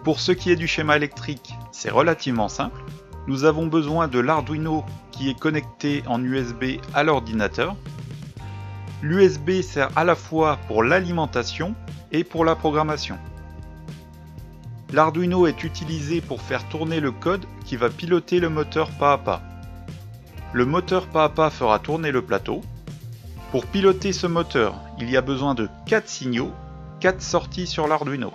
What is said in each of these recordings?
Pour ce qui est du schéma électrique, c'est relativement simple. Nous avons besoin de l'Arduino qui est connecté en USB à l'ordinateur. L'USB sert à la fois pour l'alimentation et pour la programmation. L'Arduino est utilisé pour faire tourner le code qui va piloter le moteur pas à pas. Le moteur pas à pas fera tourner le plateau. Pour piloter ce moteur, il y a besoin de 4 signaux, 4 sorties sur l'Arduino.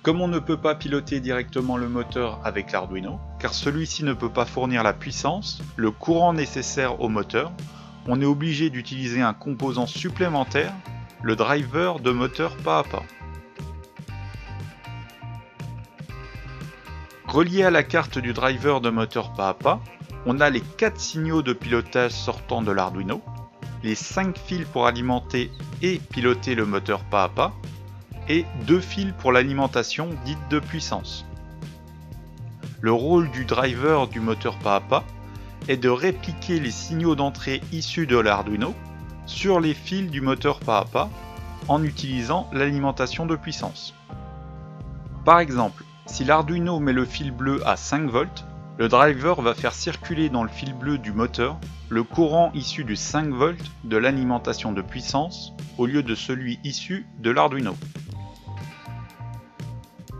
Comme on ne peut pas piloter directement le moteur avec l'Arduino, car celui-ci ne peut pas fournir la puissance, le courant nécessaire au moteur, on est obligé d'utiliser un composant supplémentaire, le driver de moteur pas à pas. Relié à la carte du driver de moteur pas à pas, on a les 4 signaux de pilotage sortant de l'Arduino, les 5 fils pour alimenter et piloter le moteur pas à pas, et 2 fils pour l'alimentation dite de puissance. Le rôle du driver du moteur pas à pas est de répliquer les signaux d'entrée issus de l'Arduino sur les fils du moteur pas à pas en utilisant l'alimentation de puissance. Par exemple, si l'Arduino met le fil bleu à 5 volts, le driver va faire circuler dans le fil bleu du moteur le courant issu du 5 volts de l'alimentation de puissance au lieu de celui issu de l'Arduino.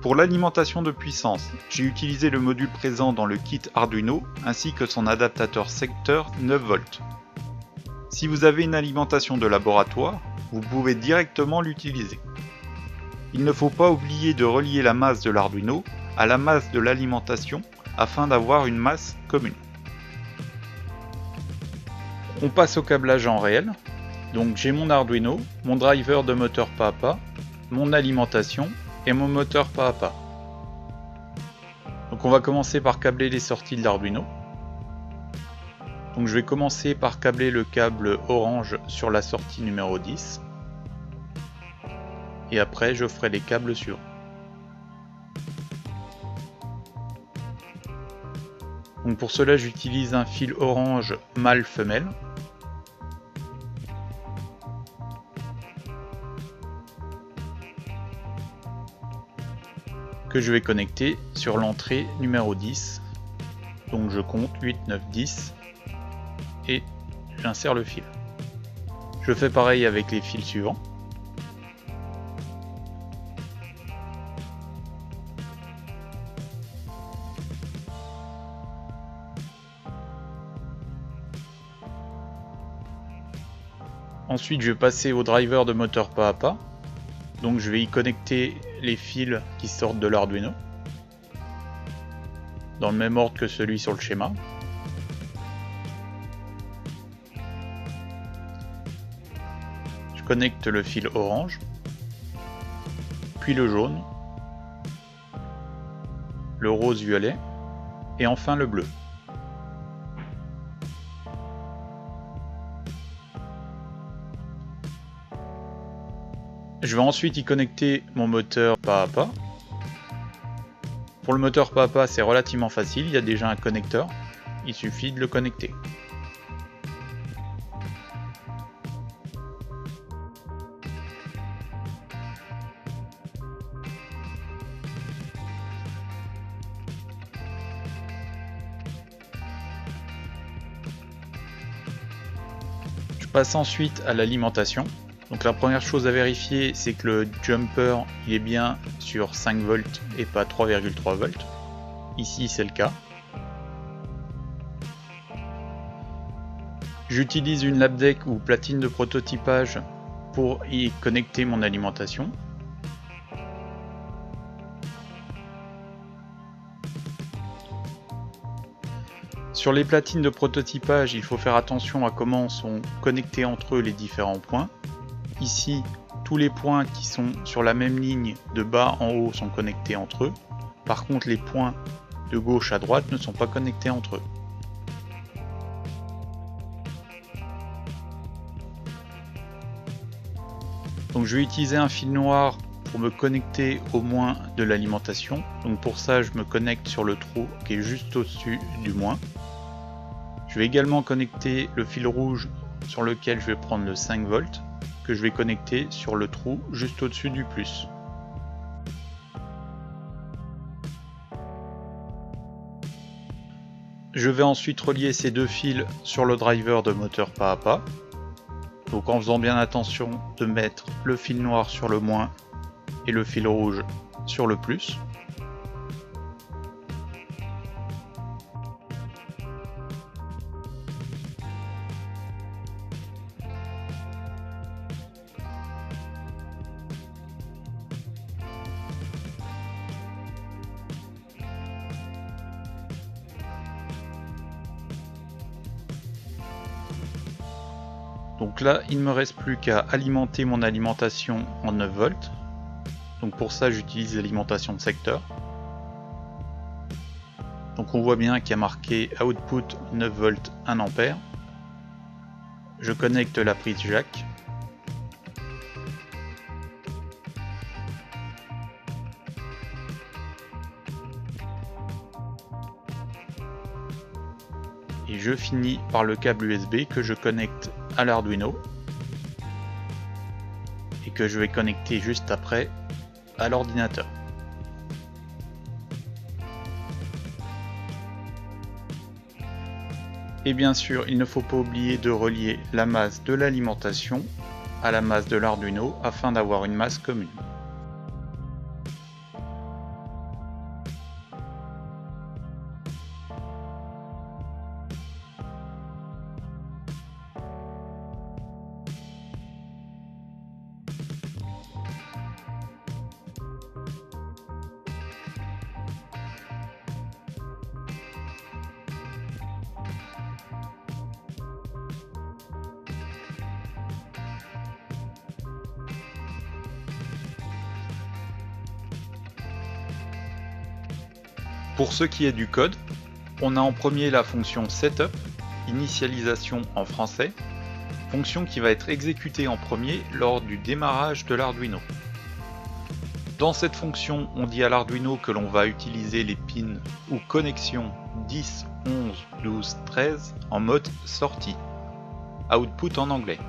Pour l'alimentation de puissance, j'ai utilisé le module présent dans le kit Arduino ainsi que son adaptateur secteur 9 volts. Si vous avez une alimentation de laboratoire, vous pouvez directement l'utiliser. Il ne faut pas oublier de relier la masse de l'Arduino à la masse de l'alimentation afin d'avoir une masse commune. On passe au câblage en réel. Donc j'ai mon Arduino, mon driver de moteur pas à pas, mon alimentation et mon moteur pas à pas. Donc on va commencer par câbler les sorties de l'Arduino. Donc je vais commencer par câbler le câble orange sur la sortie numéro 10. Et après je ferai les câbles suivants. Donc pour cela j'utilise un fil orange mâle-femelle. Que je vais connecter sur l'entrée numéro 10. Donc je compte 8, 9, 10 et j'insère le fil. Je fais pareil avec les fils suivants. Ensuite je vais passer au driver de moteur pas à pas. Donc je vais y connecter les fils qui sortent de l'Arduino, dans le même ordre que celui sur le schéma. Je connecte le fil orange, puis le jaune, le rose-violet, et enfin le bleu. Je vais ensuite y connecter mon moteur pas à pas. Pour le moteur pas à pas, c'est relativement facile, il y a déjà un connecteur, il suffit de le connecter. Je passe ensuite à l'alimentation. Donc la première chose à vérifier, c'est que le jumper il est bien sur 5 volts et pas 3,3 volts. Ici c'est le cas. J'utilise une lab deck ou platine de prototypage pour y connecter mon alimentation. Sur les platines de prototypage, il faut faire attention à comment sont connectés entre eux les différents points. Ici, tous les points qui sont sur la même ligne de bas en haut sont connectés entre eux. Par contre, les points de gauche à droite ne sont pas connectés entre eux. Donc je vais utiliser un fil noir pour me connecter au moins de l'alimentation. Donc pour ça, je me connecte sur le trou qui est juste au-dessus du moins. Je vais également connecter le fil rouge sur lequel je vais prendre le 5 volts que je vais connecter sur le trou juste au-dessus du plus. Je vais ensuite relier ces deux fils sur le driver de moteur pas à pas. Donc en faisant bien attention de mettre le fil noir sur le moins et le fil rouge sur le plus. Donc là, il ne me reste plus qu'à alimenter mon alimentation en 9 volts. Donc pour ça, j'utilise l'alimentation de secteur. Donc on voit bien qu'il y a marqué output 9 volts 1 ampère. Je connecte la prise jack. Et je finis par le câble USB que je connecte à l'Arduino et que je vais connecter juste après à l'ordinateur. Et bien sûr, il ne faut pas oublier de relier la masse de l'alimentation à la masse de l'Arduino afin d'avoir une masse commune. Pour ce qui est du code, on a en premier la fonction setup, initialisation en français, fonction qui va être exécutée en premier lors du démarrage de l'Arduino. Dans cette fonction, on dit à l'Arduino que l'on va utiliser les pins ou connexions 10, 11, 12, 13 en mode sortie, output en anglais.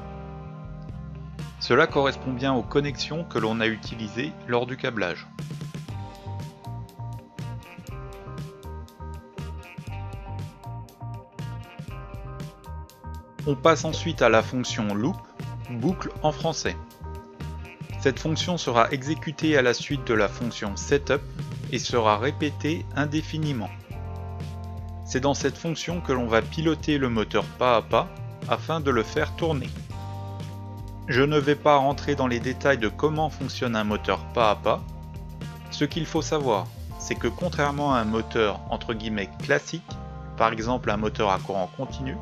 Cela correspond bien aux connexions que l'on a utilisées lors du câblage. On passe ensuite à la fonction loop, boucle en français. Cette fonction sera exécutée à la suite de la fonction setup et sera répétée indéfiniment. C'est dans cette fonction que l'on va piloter le moteur pas à pas afin de le faire tourner. Je ne vais pas rentrer dans les détails de comment fonctionne un moteur pas à pas. Ce qu'il faut savoir, c'est que contrairement à un moteur entre guillemets classique, par exemple un moteur à courant continu,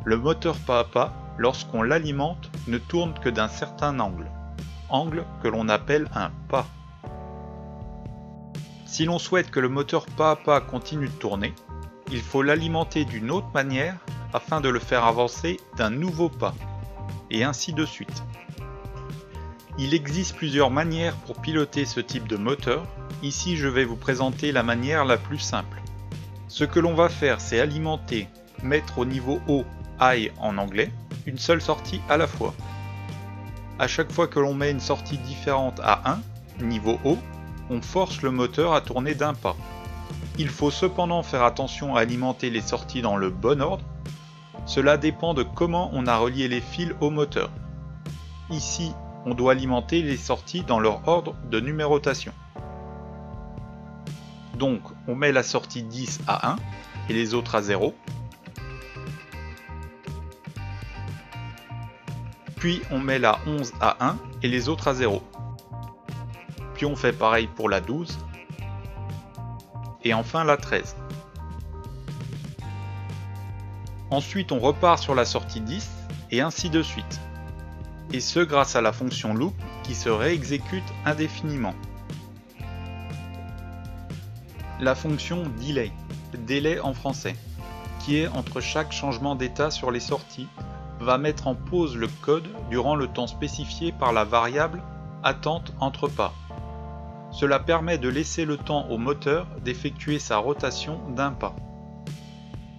le moteur pas à pas, lorsqu'on l'alimente, ne tourne que d'un certain angle que l'on appelle un pas. Si l'on souhaite que le moteur pas à pas continue de tourner, il faut l'alimenter d'une autre manière afin de le faire avancer d'un nouveau pas, et ainsi de suite. Il existe plusieurs manières pour piloter ce type de moteur. Ici, je vais vous présenter la manière la plus simple. Ce que l'on va faire, c'est alimenter, mettre au niveau haut, high en anglais, une seule sortie à la fois. À chaque fois que l'on met une sortie différente à 1, niveau haut, on force le moteur à tourner d'un pas. Il faut cependant faire attention à alimenter les sorties dans le bon ordre. Cela dépend de comment on a relié les fils au moteur. Ici, on doit alimenter les sorties dans leur ordre de numérotation. Donc, on met la sortie 10 à 1 et les autres à 0. Puis on met la 11 à 1 et les autres à 0. Puis on fait pareil pour la 12. Et enfin la 13. Ensuite on repart sur la sortie 10 et ainsi de suite. Et ce grâce à la fonction loop qui se réexécute indéfiniment. La fonction delay, délai en français, qui est entre chaque changement d'état sur les sorties, va mettre en pause le code durant le temps spécifié par la variable attente entre pas. Cela permet de laisser le temps au moteur d'effectuer sa rotation d'un pas.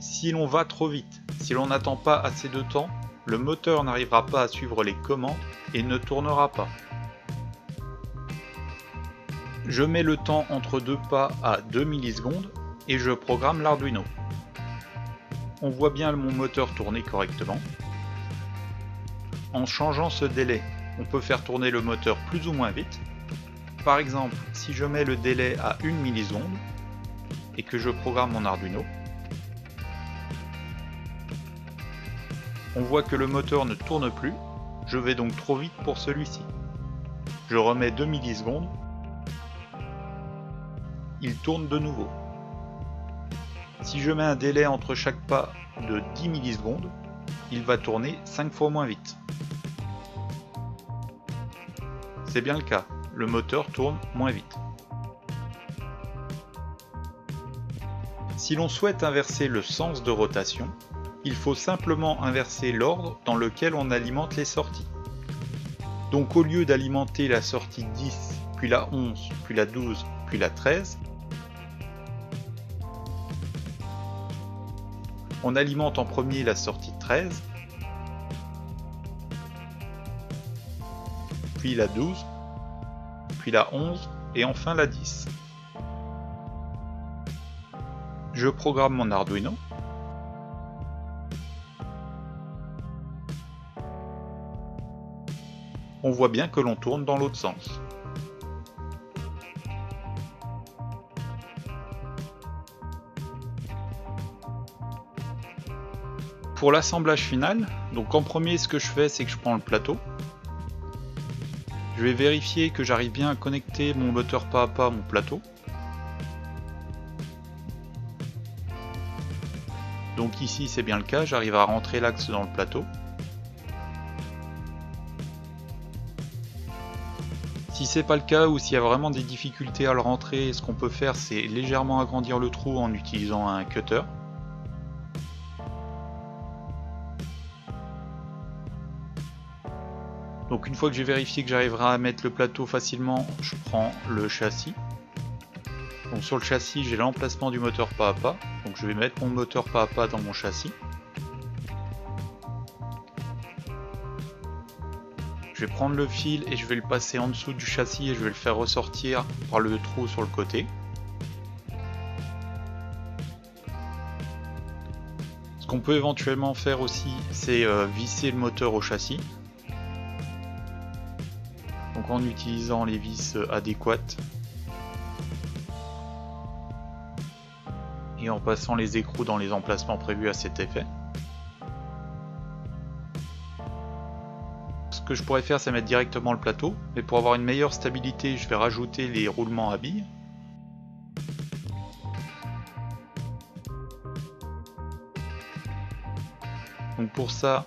Si l'on va trop vite, si l'on n'attend pas assez de temps, le moteur n'arrivera pas à suivre les commandes et ne tournera pas. Je mets le temps entre deux pas à 2 millisecondes et je programme l'Arduino. On voit bien mon moteur tourner correctement. En changeant ce délai, on peut faire tourner le moteur plus ou moins vite. Par exemple, si je mets le délai à 1 milliseconde et que je programme mon Arduino, on voit que le moteur ne tourne plus, je vais donc trop vite pour celui-ci. Je remets 2 millisecondes, il tourne de nouveau. Si je mets un délai entre chaque pas de 10 millisecondes, il va tourner 5 fois moins vite. C'est bien le cas, le moteur tourne moins vite. Si l'on souhaite inverser le sens de rotation, il faut simplement inverser l'ordre dans lequel on alimente les sorties. Donc au lieu d'alimenter la sortie 10, puis la 11, puis la 12, puis la 13, on alimente en premier la sortie 13, puis la 12, puis la 11 et enfin la 10. Je programme mon Arduino. On voit bien que l'on tourne dans l'autre sens. Pour l'assemblage final, donc en premier ce que je fais c'est que je prends le plateau. Je vais vérifier que j'arrive bien à connecter mon moteur pas à pas à mon plateau. Donc ici c'est bien le cas, j'arrive à rentrer l'axe dans le plateau. Si c'est pas le cas ou s'il y a vraiment des difficultés à le rentrer, ce qu'on peut faire c'est légèrement agrandir le trou en utilisant un cutter. Donc une fois que j'ai vérifié que j'arriverai à mettre le plateau facilement, je prends le châssis. Donc sur le châssis j'ai l'emplacement du moteur pas à pas, donc je vais mettre mon moteur pas à pas dans mon châssis. Je vais prendre le fil et je vais le passer en dessous du châssis et je vais le faire ressortir par le trou sur le côté. Ce qu'on peut éventuellement faire aussi, c'est visser le moteur au châssis. Donc en utilisant les vis adéquates et en passant les écrous dans les emplacements prévus à cet effet. Ce que je pourrais faire c'est mettre directement le plateau, mais pour avoir une meilleure stabilité je vais rajouter les roulements à billes. Donc pour ça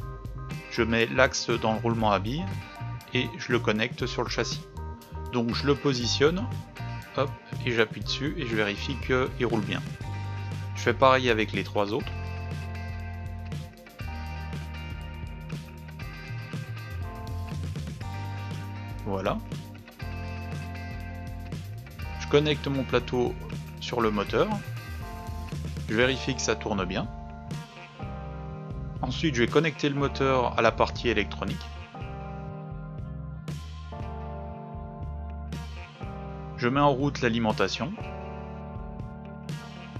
je mets l'axe dans le roulement à billes et je le connecte sur le châssis. Donc je le positionne, hop, et j'appuie dessus et je vérifie qu'il roule bien. Je fais pareil avec les trois autres. Voilà. Je connecte mon plateau sur le moteur. Je vérifie que ça tourne bien. Ensuite, je vais connecter le moteur à la partie électronique. Je mets en route l'alimentation.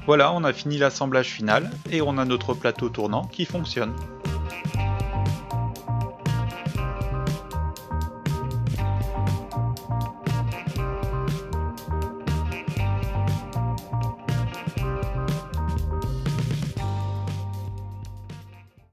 Voilà, on a fini l'assemblage final et on a notre plateau tournant qui fonctionne.